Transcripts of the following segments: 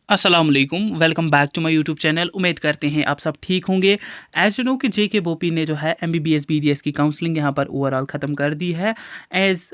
अस्सलाम वालेकुम, welcome back to my YouTube channel. उम्मीद करते हैं आप सब ठीक होंगे। एज यू नो कि जेके बोपी ने जो है एमबीबीएस बीडीएस की काउंसलिंग यहाँ पर ओवरऑल ख़त्म कर दी है। एज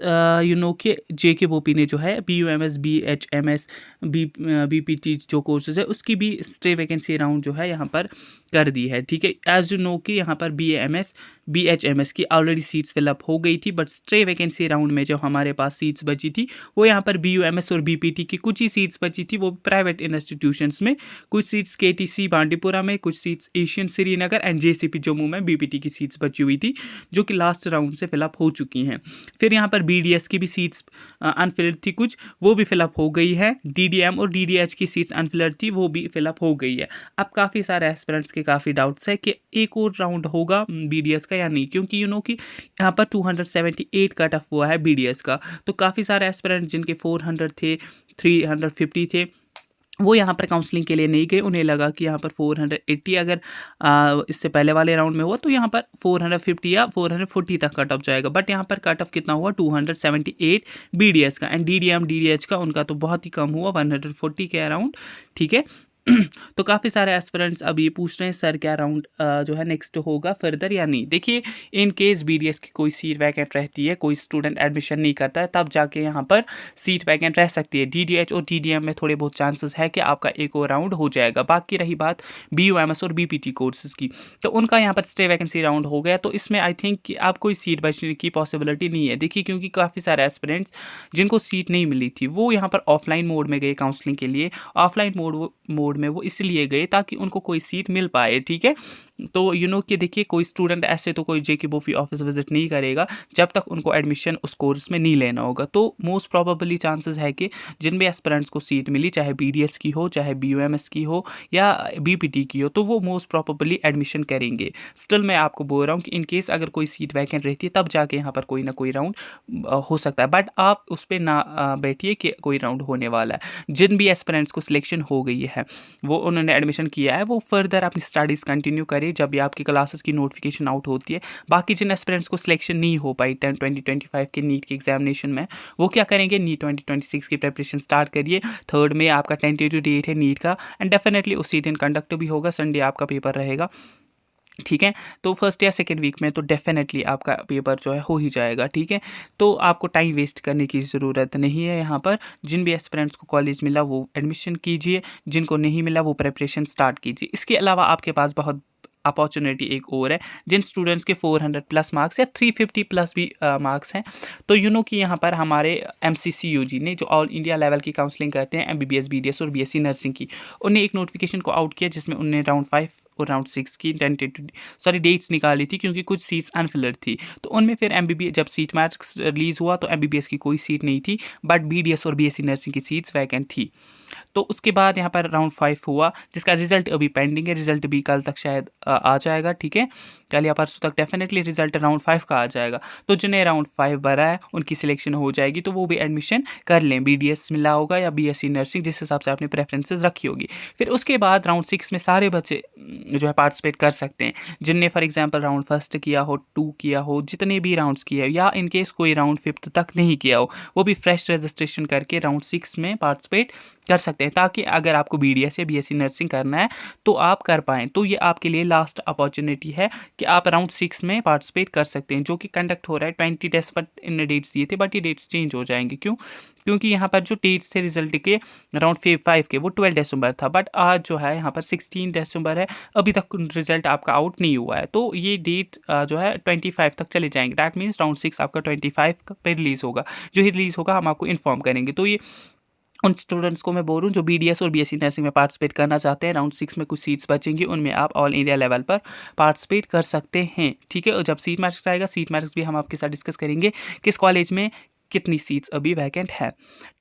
यू नो कि जेके बोपी ने जो है बीयूएमएस बीएचएमएस बीपीटी जो कोर्सेज है उसकी भी स्टे वैकेंसी राउंड जो है यहाँ पर कर दी है। ठीक है, एज यू नो कि यहाँ पर बीएएमएस बीएचएमएस की ऑलरेडी सीट्स फिलअप हो गई थी, बट स्टे वैकेंसी राउंड में जो हमारे पास सीट्स बची थी वो यहाँ पर बीयूएमएस और बीपीटी की कुछ ही सीट्स बची थी, वो प्राइवेट इंस्टीट्यूशंस में। कुछ सीट्स केटीसी बांडीपुरा में, कुछ seats Asian Srinagar and JCP Jammu में बीपीटी की सीट्स बची हुई थी जो कि लास्ट राउंड से फिलअप हो चुकी हैं। फिर यहाँ पर बीडीएस की भी सीट्स अनफिल्ड थी कुछ, वो भी फिलअप हो गई है। डीडीएम और डीडीएच की सीट्स अनफिल्ड थी, वो भी फिलअप हो गई है। अब काफ़ी सारे एस्पिरेंट्स के काफ़ी डाउट्स है कि एक और राउंड होगा बीडीएस का या नहीं, क्योंकि यू नो कि यहाँ पर 278 कट ऑफ हुआ है बीडीएस का। तो काफ़ी सारे एस्पिरेंट जिनके 400 थे, 350 थे, वो यहाँ पर काउंसलिंग के लिए नहीं गए। उन्हें लगा कि यहाँ पर 480 अगर इससे पहले वाले राउंड में हुआ तो यहाँ पर 450 या 440 तक कट ऑफ जाएगा। बट यहाँ पर कट ऑफ कितना हुआ, 278 बीडीएस का। एंड डीडीएम डीडीएच का उनका तो बहुत ही कम हुआ, 140 के अराउंड। ठीक है, तो काफ़ी सारे एस्पिरेंट्स अब ये पूछ रहे हैं सर क्या राउंड जो है नेक्स्ट होगा फर्दर या नहीं। देखिए, इन केस बीडीएस की कोई सीट वैकेंट रहती है, कोई स्टूडेंट एडमिशन नहीं करता है, तब जाके यहाँ पर सीट वैकेंट रह सकती है। डीडीएच और डीडीएम में थोड़े बहुत चांसेस है कि आपका एक और राउंड हो जाएगा। बाकी रही बात बीयूएमएस और बीपीटी कोर्सेज की, तो उनका यहाँ पर स्टे वैकेंसी राउंड हो गया, तो इसमें आई थिंक कि आप कोई सीट बचने की पॉसिबिलिटी नहीं है। देखिए, क्योंकि काफ़ी सारे एस्पिरेंट्स जिनको सीट नहीं मिली थी वो यहाँ पर ऑफलाइन मोड में गए काउंसलिंग के लिए। ऑफलाइन मोड में वो इसलिए गए ताकि उनको कोई सीट मिल पाए। ठीक है, तो यू नो कि देखिए, कोई स्टूडेंट ऐसे तो कोई जेके बोपी ऑफिस विजिट नहीं करेगा जब तक उनको एडमिशन उस कोर्स में नहीं लेना होगा। तो मोस्ट प्रोबेबली चांसेस है कि जिन भी एस्पिरेंट्स को सीट मिली, चाहे बीडीएस की हो, चाहे बीयूएमएस की हो या बीपीटी की हो, तो वो मोस्ट प्रोबेबली एडमिशन करेंगे। स्टिल मैं आपको बोल रहा हूँ कि इन केस अगर कोई सीट वैकेंट रहती है तब जाके यहाँ पर कोई ना कोई राउंड हो सकता है, बट आप उस पर ना बैठिए कि कोई राउंड होने वाला है। जिन भी एस्पिरेंट्स को सिलेक्शन हो गई है, वो उन्होंने एडमिशन किया है, वो फर्दर अपनी स्टडीज़ कंटिन्यू करें जब भी आपकी क्लासेस की नोटिफिकेशन आउट होती है। बाकी जिन एस्पिरेंट्स को सिलेक्शन नहीं हो पाई 2025 के नीट के एग्जामिनेशन में, वो क्या करेंगे, नीट 2026 की प्रिपरेशन स्टार्ट करिए। 3 में आपका टेंटेटिव डेट है नीट का, एंड डेफिनेटली उसी दिन कंडक्ट भी होगा, संडे आपका पेपर रहेगा। ठीक है, तो फर्स्ट या सेकेंड वीक में तो डेफिनेटली आपका पेपर जो है हो ही जाएगा। ठीक है, तो आपको टाइम वेस्ट करने की ज़रूरत नहीं है। यहाँ पर जिन भी एस्पिरेंट्स को कॉलेज मिला वो एडमिशन कीजिए, जिनको नहीं मिला वो प्रिपरेशन स्टार्ट कीजिए। इसके अलावा आपके पास बहुत अपॉर्चुनिटी एक और है, जिन स्टूडेंट्स के 400 प्लस मार्क्स या 350 प्लस भी मार्क्स हैं, तो यू नो कि यहाँ पर हमारे एमसीसीयूजी ने जो ऑल इंडिया लेवल की काउंसलिंग करते हैं एमबीबीएस बीडीएस और बीएससी नर्सिंग की, उन्हें एक नोटिफिकेशन को आउट किया जिसमें उन्होंने राउंड 5 और राउंड 6 की डेट्स निकाली थी, क्योंकि कुछ सीट्स अनफिल्ड थी। तो उनमें फिर एमबीबीएस जब सीट मार्क्स रिलीज़ हुआ तो एमबीबीएस की कोई सीट नहीं थी, बट बीडीएस और बीएससी नर्सिंग की सीट्स वैकेंट थी। तो उसके बाद यहाँ पर राउंड 5 हुआ जिसका रिजल्ट अभी पेंडिंग है, रिजल्ट भी कल तक शायद आ जाएगा। ठीक है, कल या परसों तक डेफिनेटली रिजल्ट राउंड 5 का आ जाएगा। तो जिन्हें राउंड 5 भरा है उनकी सिलेक्शन हो जाएगी, तो वो भी एडमिशन कर लें, बीडीएस मिला होगा या बीएससी नर्सिंग, जिस हिसाब से आपने प्रेफरेंसेस रखी होगी। फिर उसके बाद राउंड 6 में सारे बच्चे जो है पार्टिसिपेट कर सकते हैं, जिनने फॉर एग्जांपल राउंड 1 किया हो, 2 किया हो, जितने भी राउंड्स किए हो, या इनकेस कोई राउंड 5 तक नहीं किया हो, वो भी फ्रेश रजिस्ट्रेशन करके राउंड 6 में पार्टिसिपेट कर सकते हैं, ताकि अगर आपको बीडीएस या बीएससी नर्सिंग करना है तो आप कर पाएँ। तो ये आपके लिए लास्ट अपॉर्चुनिटी है कि आप राउंड 6 में पार्टिसिपेट कर सकते हैं, जो कि कंडक्ट हो रहा है 20 टेस्ट पर इन डेट्स दिए थे, बट ये डेट्स चेंज हो जाएंगे। क्यों? क्योंकि यहाँ पर जो डेट्स थे रिजल्ट के राउंड 5 के वो 12 दिसंबर था, बट आज जो है यहाँ पर 16 दिसंबर है, अभी तक रिजल्ट आपका आउट नहीं हुआ है। तो ये डेट जो है 25 तक चले जाएंगे। दैट मीन्स राउंड 6 आपका 25 पे रिलीज़ होगा। जो ही रिलीज़ होगा हम आपको इन्फॉर्म करेंगे। तो ये उन स्टूडेंट्स को मैं बोल रहा हूँ जो बीडीएस और बीएससी नर्सिंग में पार्टिसिपेट करना चाहते हैं, राउंड 6 में कुछ सीट्स बचेंगी, उनमें आप ऑल इंडिया लेवल पर पार्टिसिपेट कर सकते हैं। ठीक है, और जब सीट मार्क्स आएगा, सीट मार्क्स भी हम आपके साथ डिस्कस करेंगे किस कॉलेज में कितनी सीट्स अभी वैकेंट है।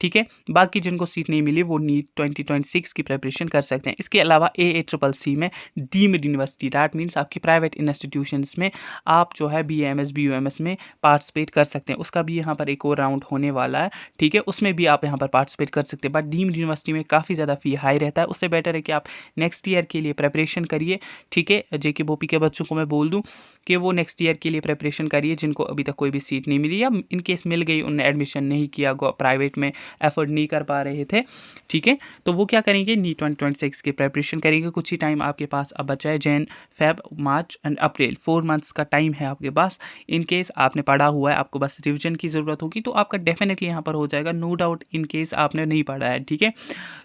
ठीक है, बाकी जिनको सीट नहीं मिली वो नीट 2026 की प्रिपरेशन कर सकते हैं। इसके अलावा AACCC में डीम्ड यूनिवर्सिटी, दैट मीन्स आपकी प्राइवेट इंस्टीट्यूशंस में आप जो है बीएमएस बीयूएमएस में पार्टिसिपेट कर सकते हैं। उसका भी यहाँ पर एक और राउंड होने वाला है। ठीक है, उसमें भी आप यहाँ पर पार्टिसिपेट कर सकते हैं, बट डीम्ड यूनिवर्सिटी में काफ़ी ज़्यादा फ़ी हाई रहता है। उससे बेटर है कि आप नेक्स्ट ईयर के लिए प्रिपरेशन करिए। ठीक है, जेके बोपी के बच्चों को मैं बोल दूँ कि वो नेक्स्ट ईयर के लिए प्रिपरेशन करिए, जिनको अभी तक कोई भी सीट नहीं मिली, या इनकेस मिल गई उन्हें जिन्होंने एडमिशन नहीं किया, प्राइवेट में एफर्ट नहीं कर पा रहे थे, ठीक है, तो वो क्या करेंगे, नीट 2026 की प्रेपरेशन करेंगे। कुछ ही टाइम आपके पास अब बचा है, Jain, Feb, March and April, 4 months का टाइम है आपके पास। इन केस आपने पढ़ा हुआ है, आपको बस रिविजन की ज़रूरत होगी तो आपका डेफिनेटली यहाँ पर हो जाएगा, नो डाउट। इन केस आपने नहीं पढ़ा है, ठीक है,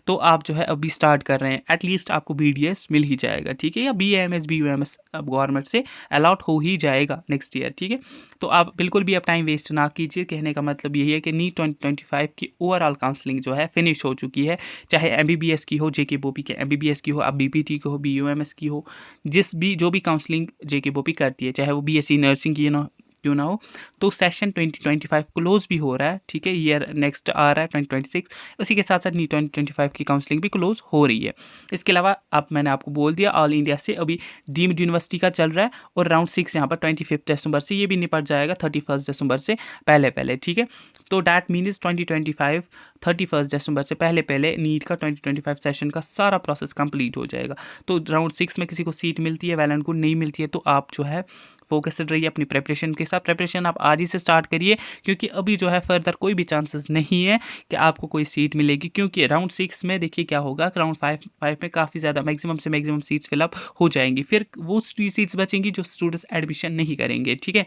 तो आप जो है अभी स्टार्ट कर रहे हैं, एटलीस्ट आपको BDS मिल ही जाएगा, ठीक है, या BAMS BUMS अब गवर्नमेंट से अलॉट हो ही जाएगा नेक्स्ट ईयर, ठीक है। तो आप बिल्कुल भी अब टाइम वेस्ट ना कीजिए। कहने का मतलब यही है कि नीट 2025 की ओवरऑल काउंसलिंग जो है फिनिश हो चुकी है, चाहे MBBS की हो, JK बोपी के MBBS की हो, अब BPT की हो, BUMS की हो, जो भी काउंसलिंग JK बोपी करती है, चाहे वो BSc नर्सिंग की क्यों ना हो, तो सेशन 2025 क्लोज भी हो रहा है, ठीक है, ईयर नेक्स्ट आ रहा है 2026, उसी के साथ साथ नीट 2025 की काउंसलिंग भी क्लोज हो रही है। इसके अलावा अब मैंने आपको बोल दिया, ऑल इंडिया से अभी डीम्ड यूनिवर्सिटी का चल रहा है और राउंड 6 यहाँ पर 25 दिसंबर से ये भी निपट जाएगा 31 दिसंबर से पहले, ठीक है। तो डैट मीन्स 2025 31 दिसंबर से पहले नीट का 2025 सेशन का सारा प्रोसेस कंप्लीट हो जाएगा। तो राउंड 6 में किसी को सीट मिलती है, वेल एंड गुड, नहीं मिलती है तो आप जो है फोकस्ड रहिए अपनी प्रेपरेशन के साथ। प्रेपरेशन आप आज ही से स्टार्ट करिए, क्योंकि अभी जो है फर्दर कोई भी चांसेस नहीं है कि आपको कोई सीट मिलेगी, क्योंकि राउंड 6 में देखिए क्या होगा, राउंड 5 में काफ़ी ज़्यादा मैक्सिमम से मैक्सिमम सीट्स फिलअप हो जाएंगी, फिर वो सीट्स बचेंगी जो स्टूडेंट्स एडमिशन नहीं करेंगे, ठीक है।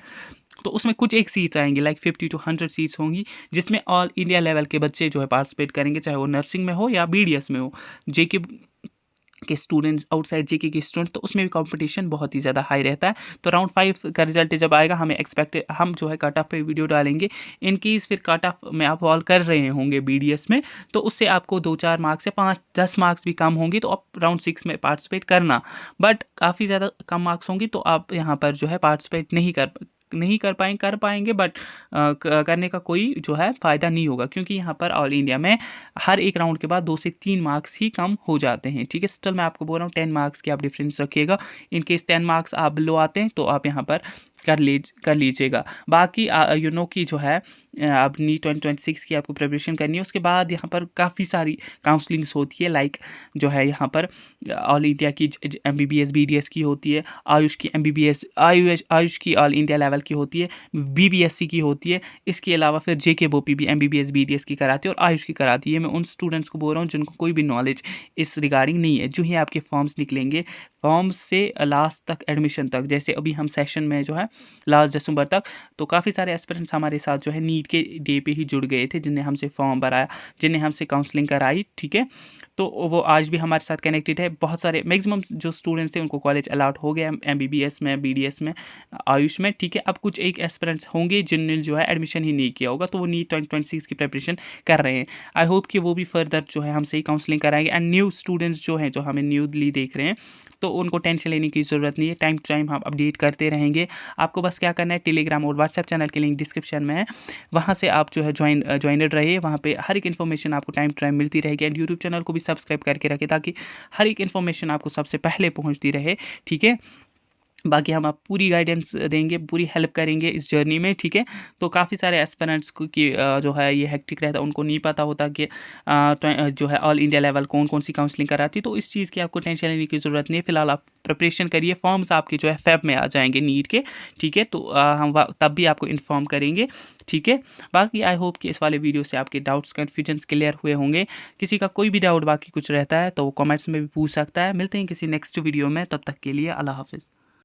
तो उसमें कुछ एक सीट्स आएंगी, लाइक 50 to 100 सीट्स होंगी, जिसमें ऑल इंडिया लेवल के बच्चे जो है पार्टिसिपेट करेंगे, चाहे वो नर्सिंग में हो या BDS में हो। JK के स्टूडेंट्स, आउटसाइड JK के स्टूडेंट, तो उसमें भी कंपटीशन बहुत ही ज़्यादा हाई रहता है। तो राउंड 5 का रिजल्ट जब आएगा, हम जो है कट ऑफ पे वीडियो डालेंगे। इन केस फिर कट ऑफ में आप फॉल कर रहे होंगे BDS में, तो उससे आपको 2-4 मार्क्स या 5-10 मार्क्स भी कम होंगे, तो आप राउंड 6 में पार्टिसिपेट करना। बट काफ़ी ज़्यादा कम मार्क्स होंगी तो आप यहाँ पर जो है पार्टिसिपेट नहीं कर पाएंगे, बट करने का कोई जो है फ़ायदा नहीं होगा, क्योंकि यहाँ पर ऑल इंडिया में हर एक राउंड के बाद 2 से 3 मार्क्स ही कम हो जाते हैं, ठीक है। स्टिल मैं आपको बोल रहा हूँ 10 मार्क्स की आप डिफरेंस रखिएगा। इन केस 10 मार्क्स आप बिलो आते हैं तो आप यहाँ पर कर लीजिएगा। बाकी की जो है अब नीट 2026 की आपको प्रिपरेशन करनी है। उसके बाद यहाँ पर काफ़ी सारी काउंसलिंग्स होती है, लाइक जो है यहाँ पर ऑल इंडिया की MBBS BDS की होती है, आयुष की MBBS आयुष की ऑल इंडिया लेवल की होती है, BBSC की होती है। इसके अलावा फिर JK बोपी भी MBBS BDS की कराती है और आयुष की कराती है। मैं उन स्टूडेंट्स को बोल रहा हूँ जिनको कोई भी नॉलेज इस रिगार्डिंग नहीं है। जो ही आपके फॉर्म्स निकलेंगे, फॉर्म से लास्ट तक एडमिशन तक, जैसे अभी हम सेशन में जो है लास्ट दिसंबर तक, तो काफ़ी सारे एस्पिरेंट्स हमारे साथ जो है नीट के डे पे ही जुड़ गए थे, जिन्हें हमसे फॉर्म भराया, जिन्हें हमसे काउंसलिंग कराई, ठीक है। तो वो आज भी हमारे साथ कनेक्टेड है। बहुत सारे मैक्सिमम जो स्टूडेंट्स थे उनको कॉलेज अलाउट हो गया, MBBS में, BDS में, आयुष में, ठीक है। अब कुछ एक एस्पिरेंट्स होंगे जिनने जो है एडमिशन ही नहीं किया होगा, तो वो नीट 2026 की प्रिपरेशन कर रहे हैं। आई होप कि वो भी फर्दर जो है हमसे ही काउंसलिंग कराएंगे। एंड न्यू स्टूडेंट्स जो हैं, जो हमें न्यूली देख रहे हैं, तो उनको टेंशन लेने की ज़रूरत नहीं है। टाइम टू टाइम हम अपडेट करते रहेंगे। आपको बस क्या करना है, टेलीग्राम और व्हाट्सएप चैनल की लिंक डिस्क्रिप्शन में है, वहाँ से आप जो है ज्वाइनड रहिए। वहाँ पे हर एक इन्फॉर्मेशन आपको टाइम टू टाइम मिलती रहेगी। एंड यूट्यूब चैनल को भी सब्सक्राइब करके रखें, ताकि हर एक इन्फॉर्मेशन आपको सबसे पहले पहुँचती रहे, ठीक है। बाकी हम आप पूरी गाइडेंस देंगे, पूरी हेल्प करेंगे इस जर्नी में, ठीक है। तो काफ़ी सारे एस्पिरेंट्स को की जो है ये हेक्टिक रहता है, उनको नहीं पता होता कि जो है ऑल इंडिया लेवल कौन कौन सी काउंसलिंग कराती, तो इस चीज़ की आपको टेंशन लेने की ज़रूरत नहीं है। फिलहाल आप प्रिपरेशन करिए। फॉर्म्स आपके जो है फेब में आ जाएंगे नीट के, ठीक है। तो हम तब भी आपको इन्फॉर्म करेंगे, ठीक है। बाकी आई होप कि इस वाले वीडियो से आपके डाउट्स कन्फ्यूजन्स क्लियर हुए होंगे। किसी का कोई भी डाउट बाकी कुछ रहता है तो वो कमेंट्स में भी पूछ सकता है। मिलते हैं किसी नेक्स्ट वीडियो में, तब तक के लिए अल्लाह हाफिज़।